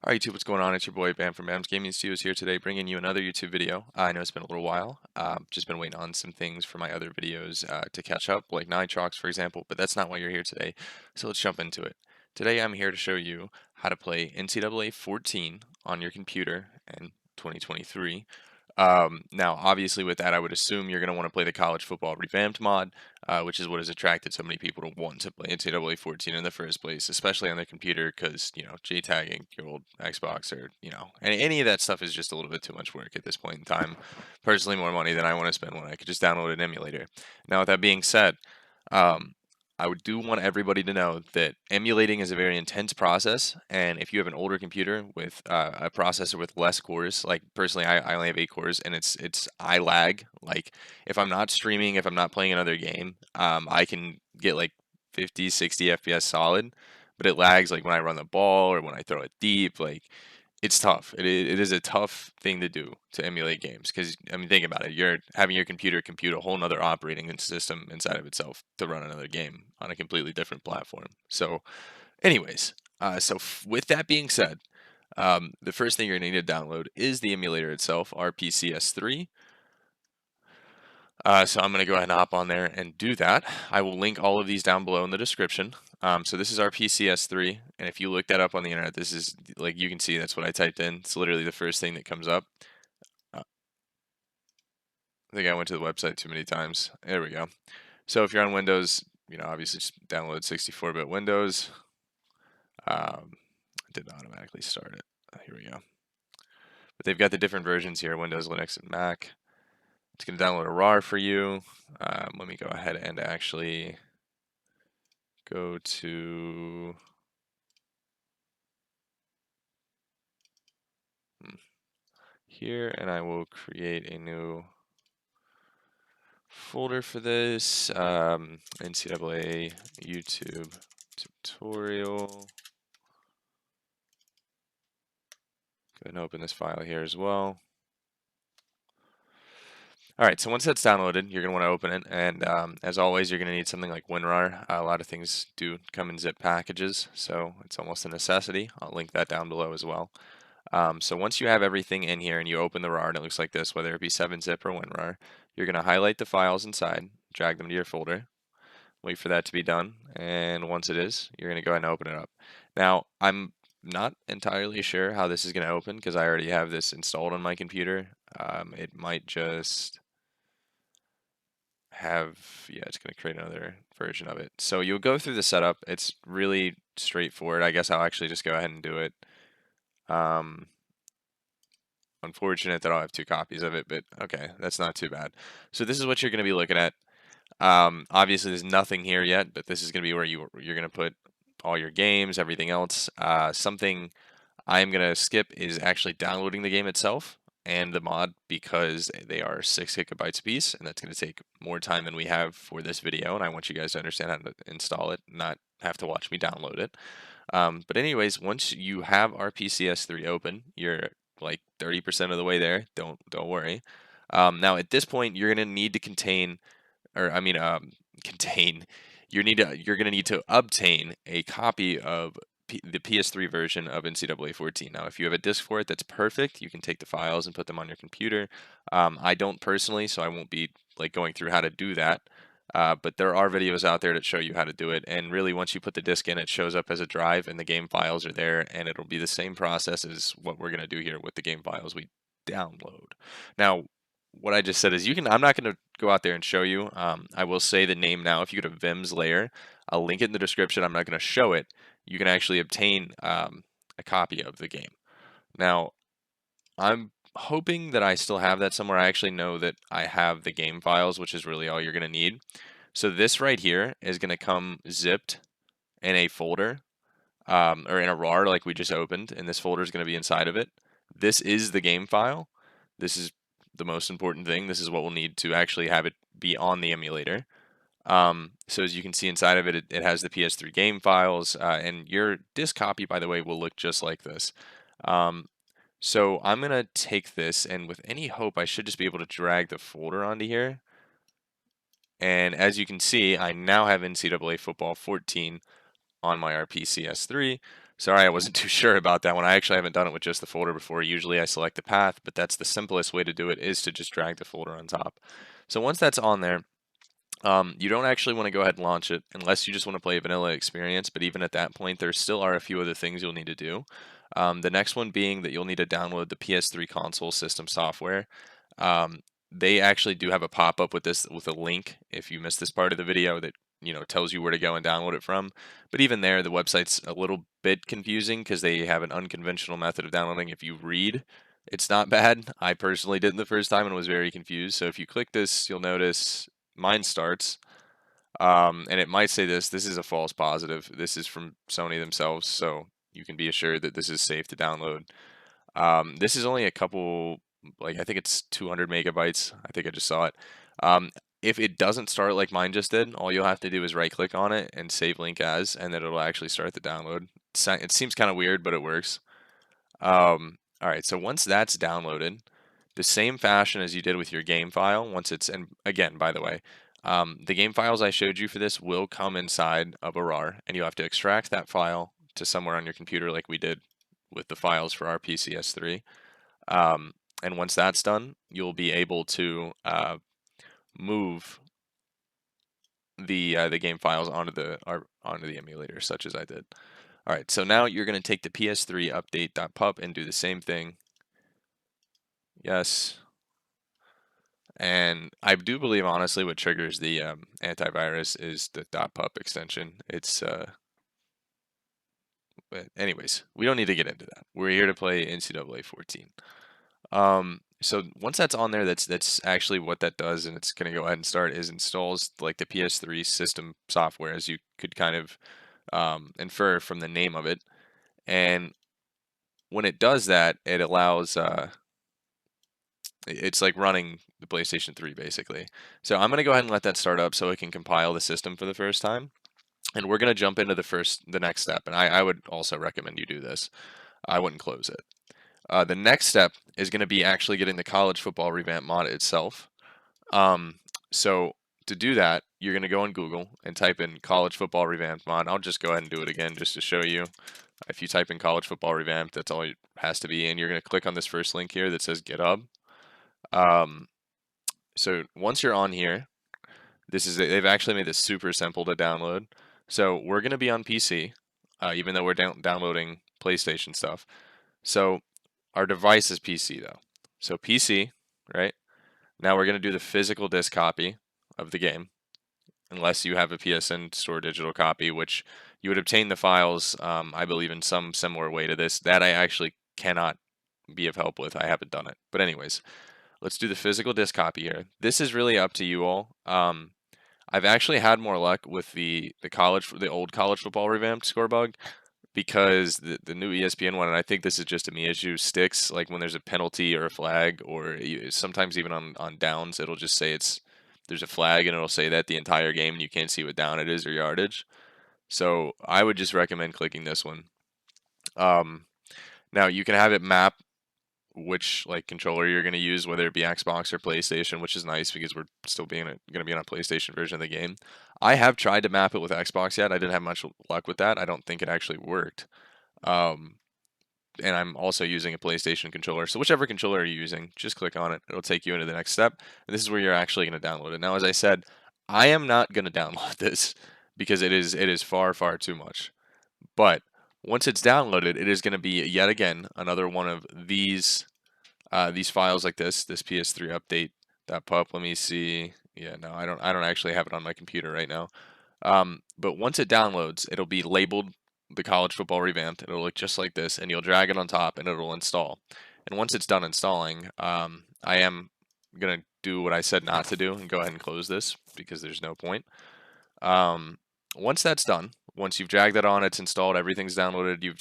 All right, YouTube, what's going on? It's your boy Bam from Bam's Gaming Studios here today, bringing you another YouTube video. I know it's been a little while. Just been waiting on some things for my other videos to catch up, like Nitrox, for example, but that's not why you're here today. So let's jump into it. Today, I'm here to show you how to play NCAA 14 on your computer in 2023. Now, obviously, with that, I would assume you're going to want to play the College Football Revamped mod, which is what has attracted so many people to want to play NCAA 14 in the first place, especially on their computer, because, JTagging your old Xbox or, any of that stuff is just a little bit too much work at this point in time. Personally, more money than I want to spend when I could just download an emulator. Now, with that being said, um, I do want everybody to know that emulating is a very intense process, and if you have an older computer with a processor with less cores, like personally, I only have 8 cores, and I lag. Like if I'm not streaming, if I'm not playing another game, I can get like 50, 60 FPS solid, but it lags like when I run the ball or when I throw it deep. Like it's tough. It is a tough thing to do to emulate games because I mean, think about it. You're having your computer compute a whole nother operating system inside of itself to run another game on a completely different platform. So, anyways, with that being said, the first thing you're going to need to download is the emulator itself, RPCS3. So I'm going to go ahead and hop on there and do that. I will link all of these down below in the description. So this is our PCS3, and if you look that up on the internet, this is like you can see that's what I typed in. It's literally the first thing that comes up. I think I went to the website too many times. There we go. So if you're on Windows, obviously just download 64-bit Windows. Did not automatically start it. Here we go. But they've got the different versions here: Windows, Linux, and Mac. It's going to download a RAR for you. Let me go ahead and actually go to here, and I will create a new folder for this. NCAA YouTube tutorial. Go ahead and open this file here as well. All right, so once that's downloaded, you're going to want to open it, and as always, you're going to need something like WinRAR. A lot of things do come in zip packages, so it's almost a necessity. I'll link that down below as well. So once you have everything in here and you open the RAR and it looks like this, whether it be 7-zip or WinRAR, you're going to highlight the files inside, drag them to your folder, wait for that to be done, and once it is, you're going to go ahead and open it up. Now, I'm not entirely sure how this is going to open because I already have this installed on my computer. It might just it's going to create another version of it. So you'll go through the setup. It's really straightforward. I guess I'll actually just go ahead and do it. Unfortunate that I'll have 2 copies of it, but okay, that's not too bad. So this is what you're going to be looking at. Obviously, there's nothing here yet, but this is going to be where you're going to put all your games, everything else. Something I'm going to skip is actually downloading the game itself and the mod because they are 6 gigabytes a piece, and that's going to take more time than we have for this video, and I want you guys to understand how to install it, not have to watch me download it. But anyways, once you have RPCS3 open, you're like 30% of the way there. Don't worry. Now at this point, you're gonna need to contain. You're gonna need to obtain a copy of the PS3 version of NCAA 14. Now, if you have a disc for it, that's perfect. You can take the files and put them on your computer. I don't personally, so I won't be like going through how to do that. But there are videos out there that show you how to do it. And really, once you put the disk in, it shows up as a drive and the game files are there. And it'll be the same process as what we're going to do here with the game files we download. Now, what I just said is I'm not going to go out there and show you. I will say the name now. If you go to Vim's layer, I'll link it in the description. I'm not going to show it. You can actually obtain a copy of the game. Now, I'm hoping that I still have that somewhere. I actually know that I have the game files, which is really all you're going to need. So this right here is going to come zipped in a folder or in a RAR like we just opened, and this folder is going to be inside of it. This is the game file. This is the most important thing. This is what we'll need to actually have it be on the emulator. So as you can see inside of it, it has the PS3 game files, and your disk copy, by the way, will look just like this. So I'm going to take this, and with any hope, I should just be able to drag the folder onto here. And as you can see, I now have NCAA Football 14 on my RPCS3. Sorry, I wasn't too sure about that one. I actually haven't done it with just the folder before. Usually I select the path, but that's the simplest way to do it, is to just drag the folder on top. So once that's on there, you don't actually want to go ahead and launch it unless you just want to play a vanilla experience, but even at that point, there still are a few other things you'll need to do. The next one being that you'll need to download the PS3 console system software. Um, they actually do have a pop-up with this, with a link if you missed this part of the video, that tells you where to go and download it from. But even there, the website's a little bit confusing because they have an unconventional method of downloading. If you read, it's not bad. I personally did it the first time and was very confused. So if you click this, you'll notice mine starts, and it might say this is a false positive. This is from Sony themselves, so you can be assured that this is safe to download. This is only a couple, like I think it's 200 megabytes. I think I just saw it. Um, if it doesn't start like mine just did, all you'll have to do is right click on it and save link as, and then it'll actually start the download. It seems kind of weird, but it works. All right, so once that's downloaded, the same fashion as you did with your game file, once it's, and again, by the way, the game files I showed you for this will come inside of a RAR, and you have to extract that file to somewhere on your computer like we did with the files for our PCS3. And once that's done, you'll be able to move the game files onto the emulator, such as I did. All right, so now you're going to take the PS3 update.pup and do the same thing. Yes. And I do believe, honestly, what triggers the antivirus is the .pup extension. But anyways, we don't need to get into that. We're here to play NCAA 14. So once that's on there, that's actually what that does, and it's going to go ahead and start, is installs like the PS3 system software, as you could kind of infer from the name of it. And when it does that, it allows it's like running the PlayStation 3 basically. So I'm going to go ahead and let that start up so it can compile the system for the first time. And we're going to jump into the next step. And I would also recommend you do this. I wouldn't close it. The next step is going to be actually getting the College Football Revamped mod itself. So to do that, you're going to go on Google and type in College Football Revamped mod. I'll just go ahead and do it again just to show you. If you type in College Football Revamped, that's all it has to be. And you're going to click on this first link here that says GitHub. So once you're on here, they've actually made this super simple to download. So we're going to be on PC, even though we're downloading PlayStation stuff. So our device is PC though. So PC, right? Now we're going to do the physical disk copy of the game, unless you have a PSN store digital copy, which you would obtain the files, I believe, in some similar way to this. That I actually cannot be of help with. I haven't done it. But anyways, let's do the physical disk copy here. This is really up to you all. I've actually had more luck with the old College Football Revamped score bug, because the new ESPN one, and I think this is just a me issue, sticks like when there's a penalty or a flag, or sometimes even on downs, it'll just say there's a flag and it'll say that the entire game, and you can't see what down it is or yardage. So I would just recommend clicking this one. Now you can have it map which like controller you're going to use, whether it be Xbox or PlayStation, which is nice because we're still going to be on a PlayStation version of the game. I have tried to map it with Xbox yet. I didn't have much luck with that. I don't think it actually worked. And I'm also using a PlayStation controller. So whichever controller you're using, just click on it. It'll take you into the next step. And this is where you're actually going to download it. Now, as I said, I am not going to download this because it is far, far too much. But once it's downloaded, it is going to be yet again another one of these files like this PS3 update.pup. Let me see. Yeah, no, I don't actually have it on my computer right now. But once it downloads, it'll be labeled the College Football Revamped. It'll look just like this, and you'll drag it on top, and it'll install. And once it's done installing, I am gonna do what I said not to do and go ahead and close this because there's no point. Once that's done, once you've dragged that on, it's installed, everything's downloaded, you've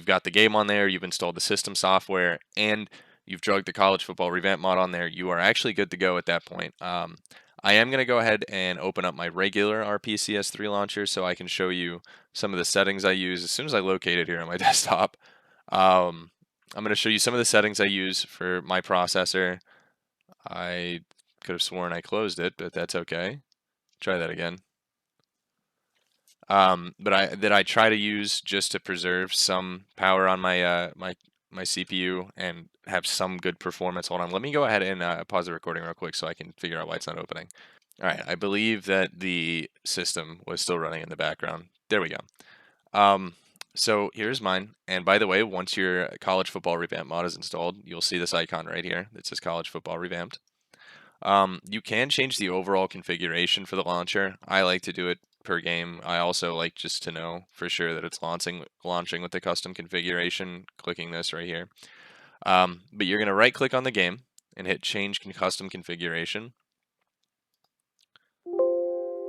got the game on there, you've installed the system software, and you've dragged the College Football Revamp mod on there, you are actually good to go at that point. I am going to go ahead and open up my regular RPCS3 launcher so I can show you some of the settings I use as soon as I locate it here on my desktop. I'm going to show you some of the settings I use for my processor. I could have sworn I closed it, but that's okay. Try that again. but I try to use just to preserve some power on my CPU and have some good performance. Hold on, let me go ahead and pause the recording real quick so I can figure out why it's not opening. All right, I believe that the system was still running in the background. There we go. Um, so here's mine. And by the way, once your College Football Revamped mod is installed, you'll see this icon right here that says College Football Revamped. You can change the overall configuration for the launcher. I like to do it per game. I also like just to know for sure that it's launching with the custom configuration, clicking this right here. But you're going to right click on the game and hit change custom configuration.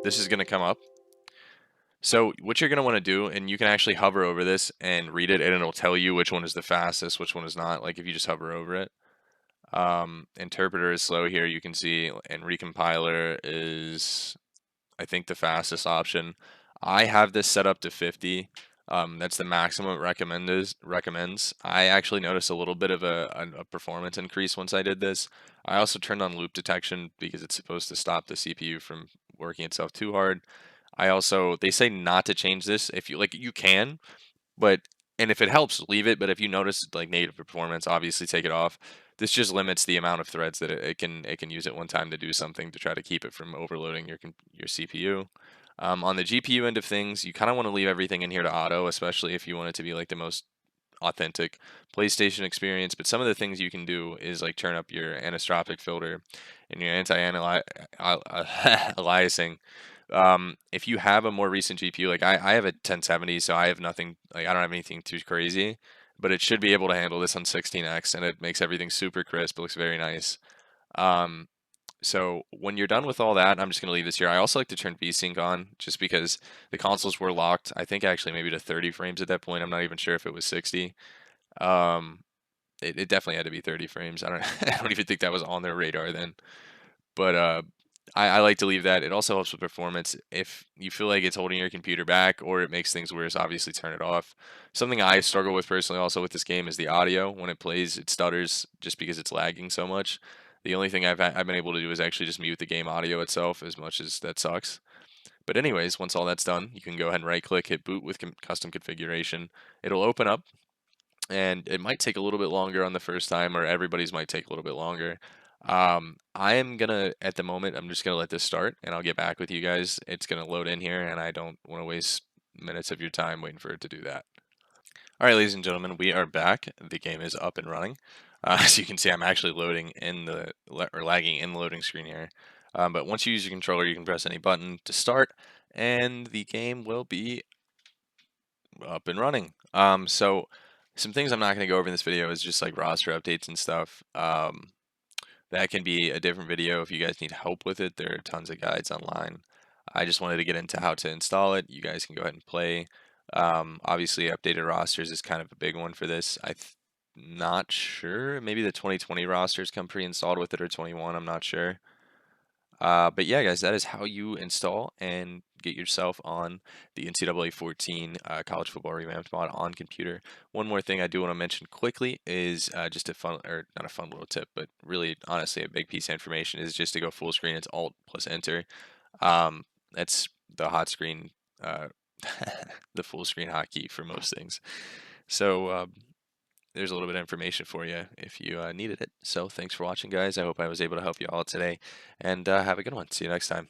This is going to come up. So what you're going to want to do, and you can actually hover over this and read it, and it'll tell you which one is the fastest, which one is not, like if you just hover over it. Interpreter is slow here, you can see, and recompiler is, I think, the fastest option. I have this set up to 50. That's the maximum it recommends. I actually noticed a little bit of a performance increase once I did this. I also turned on loop detection because it's supposed to stop the CPU from working itself too hard. They say not to change this. If you like, you can, but and if it helps, leave it. But if you notice like negative performance, obviously take it off. This just limits the amount of threads that it can use at one time to do something to try to keep it from overloading your CPU. On the GPU end of things, you kind of want to leave everything in here to auto, especially if you want it to be like the most authentic PlayStation experience. But some of the things you can do is like turn up your anisotropic filter and your anti-aliasing. If you have a more recent GPU, like I have a 1070, so I have nothing, like I don't have anything too crazy, but it should be able to handle this on 16x, and it makes everything super crisp. It looks very nice. Um, so when you're done with all that, I'm just going to leave this here. I also like to turn VSync on just because the consoles were locked. I think actually maybe to 30 frames at that point. I'm not even sure if it was 60. Um, it definitely had to be 30 frames. I don't I don't even think that was on their radar then. But I like to leave that. It also helps with performance. If you feel like it's holding your computer back or it makes things worse, obviously turn it off. Something I struggle with personally also with this game is the audio. When it plays, it stutters just because it's lagging so much. The only thing I've been able to do is actually just mute the game audio itself, as much as that sucks. But anyways, once all that's done, you can go ahead and right click, hit boot with custom configuration. It'll open up, and it might take a little bit longer on the first time, or everybody's might take a little bit longer. I am gonna, at the moment, I'm just gonna let this start, and I'll get back with you guys. It's gonna load in here, and I don't want to waste minutes of your time waiting for it to do that. All right, ladies and gentlemen, we are back. The game is up and running. As you can see, I'm actually loading in or lagging in the loading screen here. But once you use your controller, you can press any button to start, and the game will be up and running. So some things I'm not going to go over in this video is just like roster updates and stuff. That can be a different video if you guys need help with it. There are tons of guides online. I just wanted to get into how to install it. You guys can go ahead and play. Obviously, updated rosters is kind of a big one for this. Not sure. Maybe the 2020 rosters come pre-installed with it, or 21. I'm not sure. But yeah, guys, that is how you install and get yourself on the NCAA 14 College Football Revamped mod on computer. One more thing I do want to mention quickly is just a fun, or not a fun little tip, but really, honestly, a big piece of information is just to go full screen. It's Alt plus Enter. That's the hot screen, uh, the full screen hotkey for most things. So there's a little bit of information for you if you needed it. So thanks for watching, guys. I hope I was able to help you all out today, and have a good one. See you next time.